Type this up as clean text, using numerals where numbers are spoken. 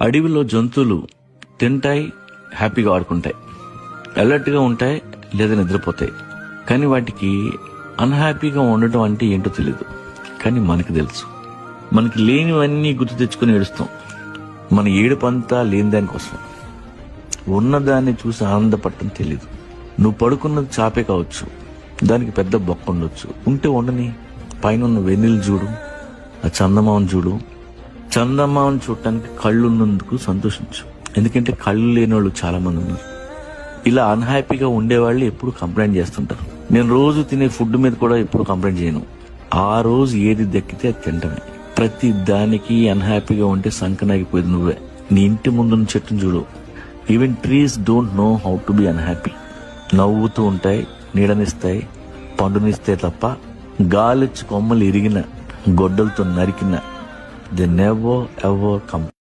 అడవిలో జంతువులు తింటాయి, హ్యాపీగా ఆడుకుంటాయి, అలర్ట్గా ఉంటాయి లేదా నిద్రపోతాయి. కానీ వాటికి అన్హ్యాపీగా ఉండటం అంటే ఏంటో తెలియదు. కానీ మనకి తెలుసు. మనకి లేనివన్నీ గుర్తు తెచ్చుకుని ఏడుస్తాం. మన ఏడుపంతా లేని దానికోసం. ఉన్నదాన్ని చూసి ఆనందపడటం తెలీదు. నువ్వు పడుకున్నది చాపే కావచ్చు, దానికి పెద్ద బొక్క ఉండొచ్చు. ఉంటే ఉండని. పైన ఉన్న వెన్నెలు చూడు, ఆ చందమామను చూడు. చందమామను చూడటానికి కళ్ళు ఉన్నందుకు సంతోషించు. ఎందుకంటే కళ్ళు లేని వాళ్ళు చాలా మంది ఉన్నారు. ఇలా అన్హ్యాపీగా ఉండేవాళ్ళు ఎప్పుడు కంప్లైంట్ చేస్తుంటారు. నేను రోజు తినే ఫుడ్ మీద కూడా ఎప్పుడు కంప్లైంట్ చేయను. ఆ రోజు ఏది దక్కితే అది తింటమే. ప్రతి దానికి అన్హ్యాపీగా ఉంటే సంకనాగిపోయేది నువ్వే. నీ ఇంటి ముందున్న చెట్టును చూడు. Even trees don't know how to be unhappy. నవ్వుతూ ఉంటాయి, నీడనిస్తాయి, పండునిస్తే తప్ప గాలిచ్చి కొమ్మలు ఇరిగిన, గొడ్డలతో నరికిన దే నెవర్ ఎవర్ కమ్.